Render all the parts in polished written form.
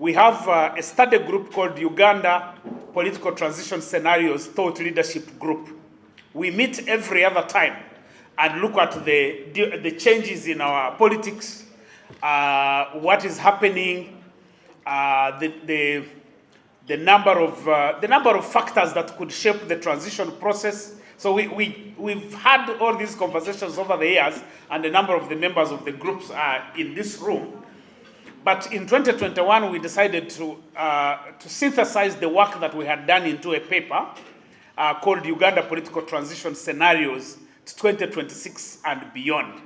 we have a study group called Uganda Political Transition Scenarios Thought Leadership Group. We meet every other time and look at the changes in our politics, what is happening, the number of factors that could shape the transition process. So we've had all these conversations over the years, and a number of the members of the groups are in this room. But in 2021, we decided to synthesize the work that we had done into a paper called Uganda Political Transition Scenarios to 2026 and beyond.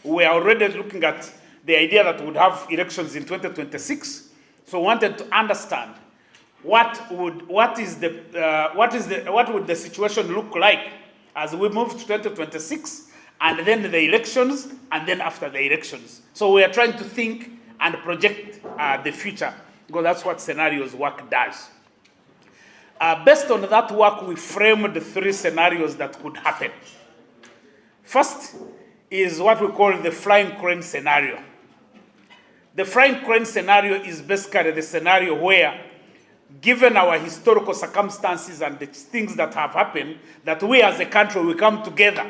We are already looking at the idea that we would have elections in 2026. So we wanted to understand what would the situation look like as we move to 2026, and then the elections, and then after the elections. So we are trying to think and project the future, because that's what scenarios work does. Based on that work, we framed the 3 scenarios that could happen. First is what we call the flying crane scenario. The flying crane scenario is basically the scenario where, given our historical circumstances and the things that have happened, that we as a country will come together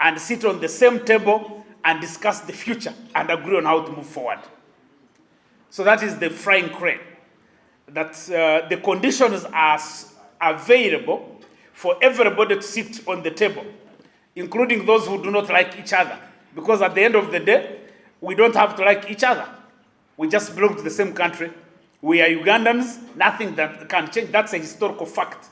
and sit on the same table and discuss the future and agree on how to move forward. So that is the flying crane. That the conditions are available for everybody to sit on the table, including those who do not like each other. Because at the end of the day, we don't have to like each other. We just belong to the same country. We are Ugandans, nothing that can change. That's a historical fact.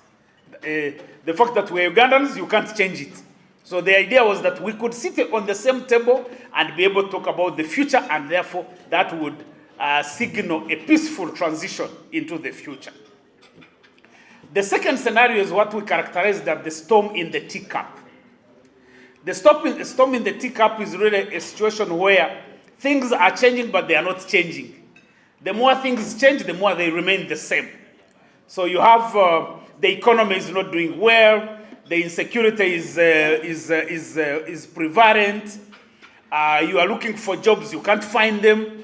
The fact that we're Ugandans, you can't change it. So the idea was that we could sit on the same table and be able to talk about the future, and therefore that would signal a peaceful transition into the future. The second scenario is what we characterize as the storm in the teacup. The storm in the teacup is really a situation where things are changing, but they are not changing. The more things change, the more they remain the same. So you have the economy is not doing well, the insecurity is prevalent, you are looking for jobs, you can't find them.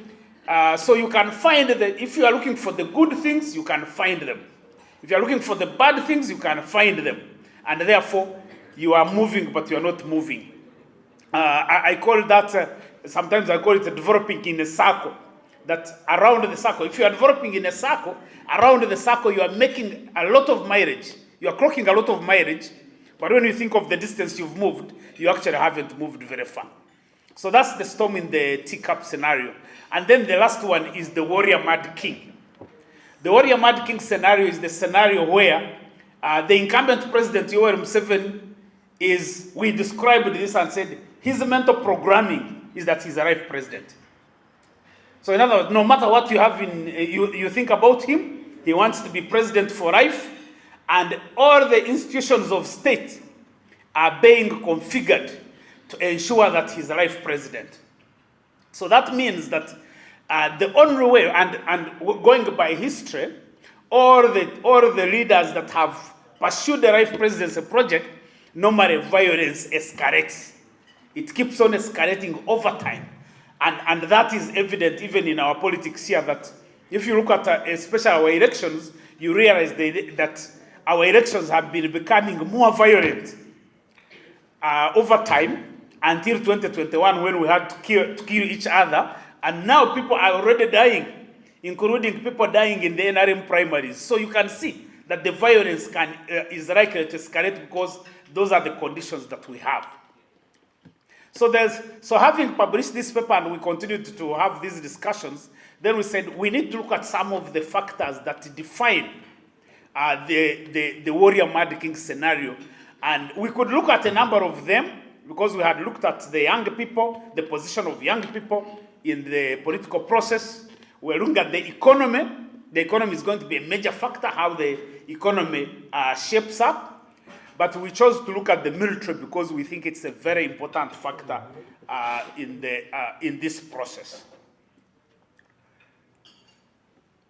So you can find that if you are looking for the good things, you can find them. If you are looking for the bad things, you can find them. And therefore, you are moving, but you are not moving. I call that, sometimes I call it developing in a circle. That around the circle, if you are developing in a circle, around the circle you are making a lot of mileage. You are clocking a lot of mileage, but when you think of the distance you've moved, you actually haven't moved very far. So that's the storm in the teacup scenario. And then the last one is the warrior mad king. The warrior mad king scenario is the scenario where the incumbent president, Museveni, we described this and said his mental programming is that he's a life president. So in other words, no matter what you have you think about him, he wants to be president for life, and all the institutions of state are being configured to ensure that he's a life president. So that means that the only way, and going by history, all the leaders that have pursued the life presidency project, normally violence escalates. It keeps on escalating over time. And that is evident even in our politics here, that if you look at especially our elections, you realize that our elections have been becoming more violent over time until 2021, when we had to kill each other. And now people are already dying, including people dying in the NRM primaries. So you can see that the violence is likely to escalate because those are the conditions that we have. So having published this paper and we continued to have these discussions, then we said we need to look at some of the factors that define the warrior mad king scenario. And we could look at a number of them because we had looked at the young people, the position of young people in the political process. We're looking at the economy. The economy is going to be a major factor, how the economy shapes up. But we chose to look at the military because we think it's a very important factor in this process.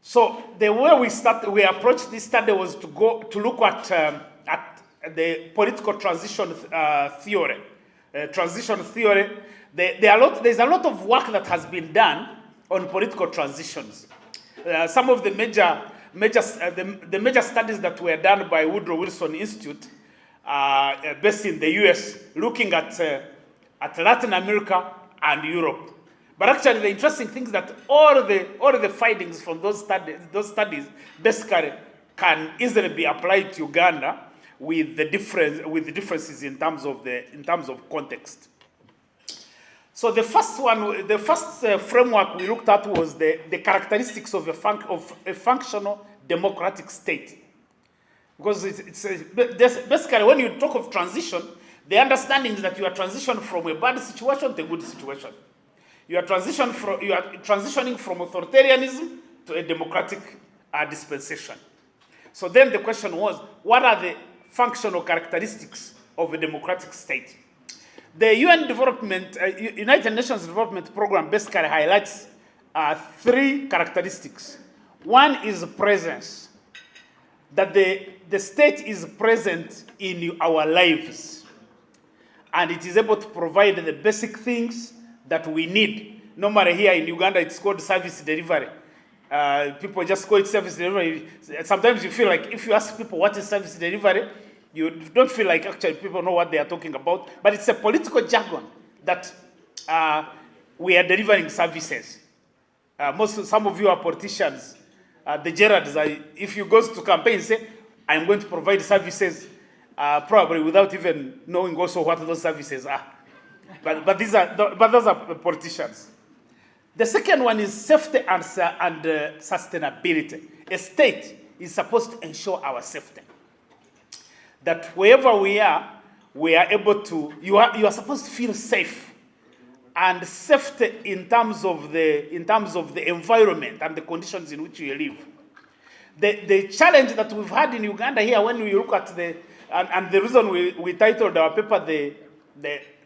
So the way we approached this study was to look at the political transition theory. There's a lot of work that has been done on political transitions. Some of the major studies that were done by Woodrow Wilson Institute, based in the US, looking at Latin America and Europe. But actually, the interesting thing is that all the findings from those studies basically can easily be applied to Uganda with the differences in terms of context. So the first framework we looked at was the characteristics of a functional democratic state. Because basically, when you talk of transition, the understanding is that you are transitioning from a bad situation to a good situation. You are transitioning from authoritarianism to a democratic dispensation. So then the question was, what are the functional characteristics of a democratic state? The United Nations Development Program basically highlights 3 characteristics. One is presence, that the state is present in our lives, and it is able to provide the basic things that we need. Normally here in Uganda, it's called service delivery. People just call it service delivery. Sometimes you feel like if you ask people what is service delivery, you don't feel like actually people know what they are talking about. But it's a political jargon that we are delivering services. Some of you are politicians. The Gerards, if you go to campaign and say, I'm going to provide services, probably without even knowing also what those services are. But those are politicians. The second one is safety and sustainability. A state is supposed to ensure our safety. That wherever we are able to, you are supposed to feel safe. And safety in terms of the environment and the conditions in which you live. The challenge that we've had in Uganda here, when we look at and the reason we titled our paper the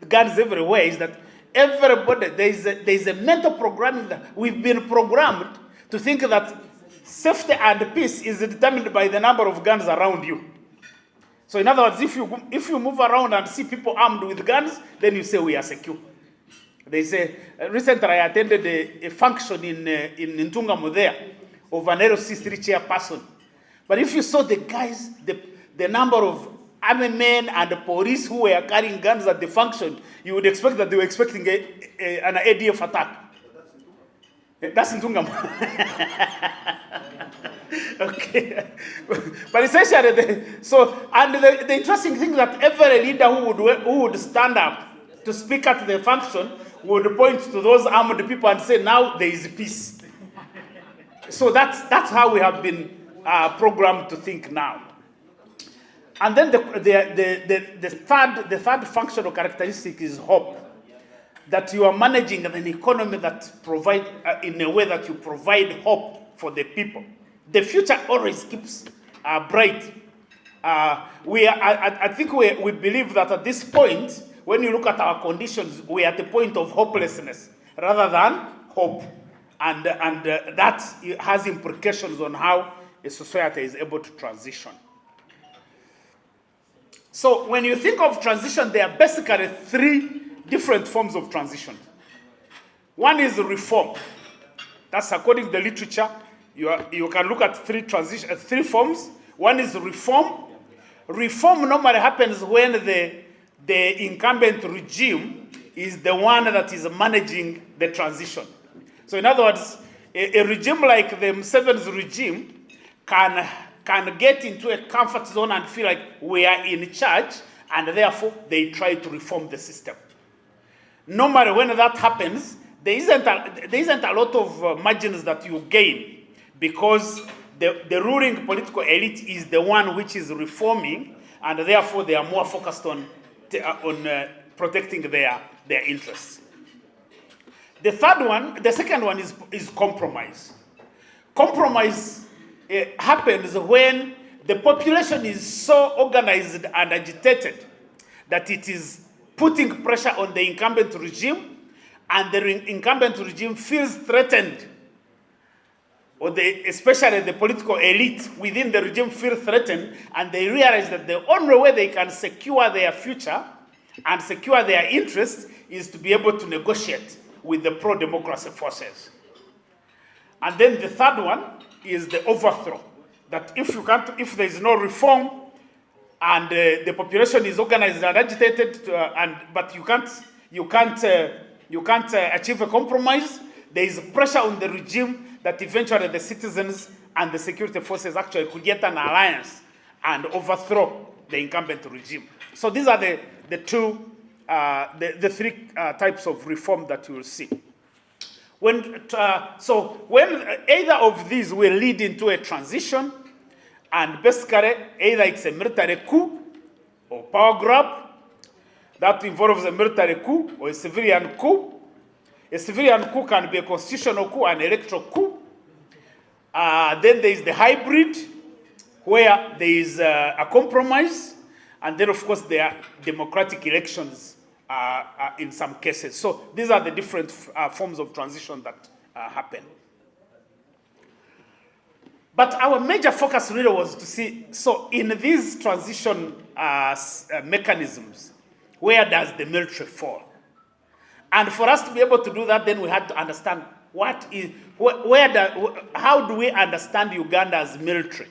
guns everywhere, is that everybody, there is a mental programming that we've been programmed to think that safety and peace is determined by the number of guns around you. So in other words, if you move around and see people armed with guns, then you say we are secure. They say, recently I attended a function in Ntungamo there of an LC3 chairperson. But if you saw the guys, the number of army men and the police who were carrying guns at the function, you would expect that they were expecting an ADF attack. That's Ntungamo. Okay. But essentially, the interesting thing is that every leader who would stand up to speak at the function would point to those armed people and say, now there is peace. So that's how we have been programmed to think now. And then the third functional characteristic is hope. That you are managing an economy that provide in a way that you provide hope for the people. The future always keeps bright. I think we believe that at this point, when you look at our conditions, we are at the point of hopelessness rather than hope. And that has implications on how a society is able to transition. So when you think of transition, there are basically 3 different forms of transition. One is reform. That's according to the literature. You can look at 3 forms. One is reform. Reform normally happens when the incumbent regime is the one that is managing the transition. So in other words, a regime like the Museveni's regime can get into a comfort zone and feel like we are in charge, and therefore they try to reform the system. Normally when that happens, there isn't a lot of margins that you gain, because the ruling political elite is the one which is reforming, and therefore they are more focused on protecting their interests. The second one is compromise. Compromise happens when the population is so organized and agitated that it is putting pressure on the incumbent regime, and the incumbent regime feels threatened, or especially the political elite within the regime feel threatened, and they realize that the only way they can secure their future and secure their interests is to be able to negotiate with the pro-democracy forces. And then the third one is the overthrow. That if there is no reform and the population is organized and agitated, but you can't achieve a compromise, there is pressure on the regime that eventually the citizens and the security forces actually could get an alliance and overthrow the incumbent regime. So these are the three types of reform that you will see. When either of these will lead into a transition, and basically either it's a military coup or power grab that involves a military coup or a civilian coup. A civilian coup can be a constitutional coup, an electoral coup. Then there is the hybrid, where there is a compromise, and then of course there are democratic elections in some cases. So these are the different forms of transition that happen. But our major focus really was to see, so in these transition mechanisms, where does the military fall? And for us to be able to do that, then we had to understand how do we understand Uganda's military?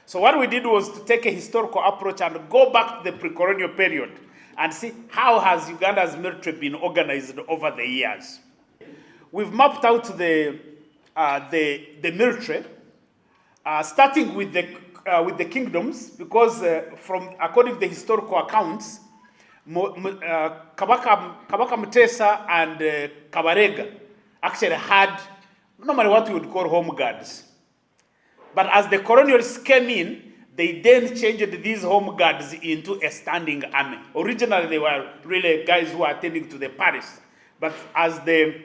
So what we did was to take a historical approach and go back to the pre-colonial period and see how has Uganda's military been organized over the years. We've mapped out the military, starting with the kingdoms, because according to the historical accounts, Kabaka Mutesa and Kabarega actually had normally what we would call home guards. But as the colonials came in, they then changed these home guards into a standing army. Originally, they were really guys who were attending to the parish. But as the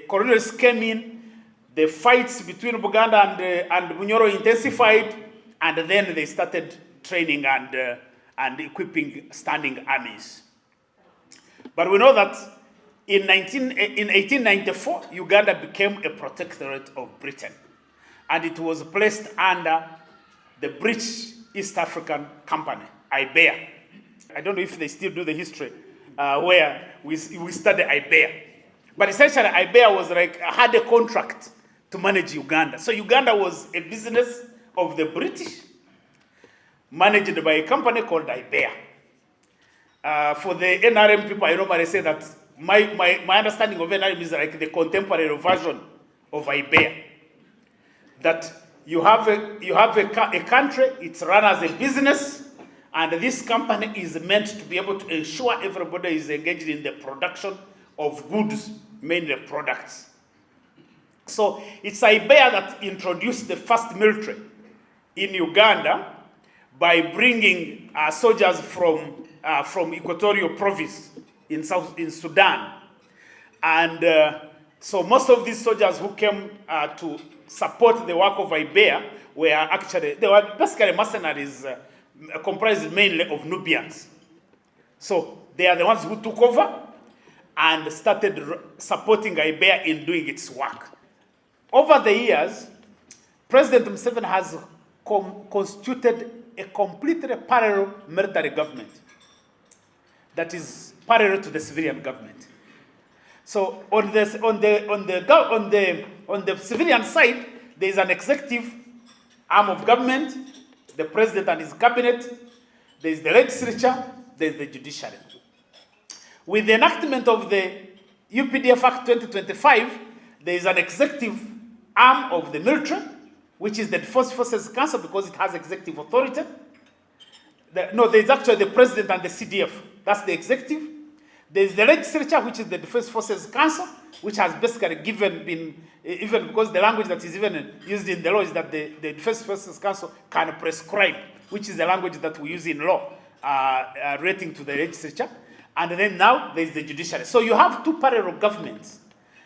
colonials came in, the fights between Buganda and Bunyoro intensified, and then they started training and equipping standing armies. But we know that in 1894, Uganda became a protectorate of Britain, and it was placed under the British East African Company, IBEA. I don't know if they still do the history where we study IBEA. But essentially, IBEA had a contract to manage Uganda. So Uganda was a business of the British, managed by a company called IBEA. For the NRM people, I normally say that my understanding of NRM is like the contemporary version of IBEA. That you have a country, it's run as a business, and this company is meant to be able to ensure everybody is engaged in the production of goods, mainly products. So it's IBEA that introduced the first military in Uganda by bringing soldiers from Equatorial Province in Sudan. And so most of these soldiers who came to support the work of IBEA they were basically mercenaries comprised mainly of Nubians. So they are the ones who took over and started supporting IBEA in doing its work. Over the years, President Museveni has constituted a completely parallel military government that is parallel to the civilian government. So on the civilian side, there is an executive arm of government, the president and his cabinet. There is the legislature. There is the judiciary. With the enactment of the UPDF Act 2025, there is an executive arm of the military, which is the Defense Forces Council, because it has executive authority. There's actually the president and the CDF. That's the executive. There's the legislature, which is the Defense Forces Council, which has basically even because the language that is even used in the law is that the Defense Forces Council can prescribe, which is the language that we use in law, relating to the legislature. And then now there's the judiciary. So you have two parallel governments.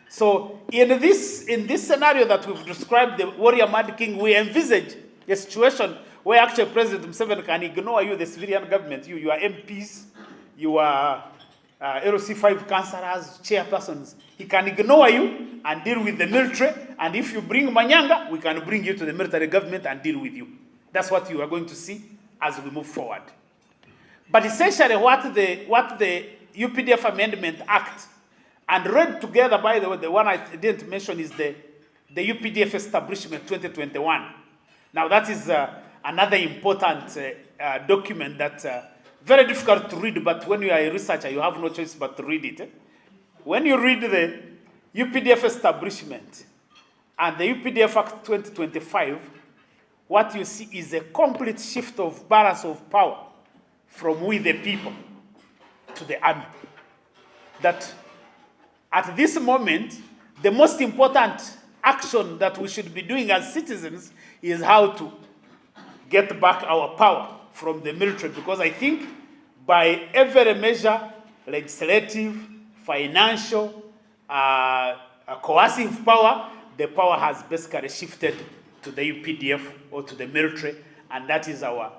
So in this scenario that we've described, the warrior mad king, we envisage a situation where actually President Museveni can ignore you, the civilian government, your MPs, your LC5 councillors, chairpersons. He can ignore you and deal with the military. And if you bring Manyanga, we can bring you to the military government and deal with you. That's what you are going to see as we move forward. But essentially what the UPDF Amendment Act And read together, by the way, the one I didn't mention is the UPDF establishment 2021. Now that is another important document that very difficult to read, but when you are a researcher, you have no choice but to read it. When you read the UPDF establishment and the UPDF Act 2025, what you see is a complete shift of balance of power from we the people to the army. That at this moment, the most important action that we should be doing as citizens is how to get back our power from the military, because I think by every measure, legislative, financial, coercive power, the power has basically shifted to the UPDF or to the military, and that is our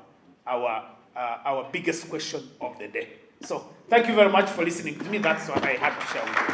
biggest question of the day. So thank you very much for listening to me. That's what I had to share with you.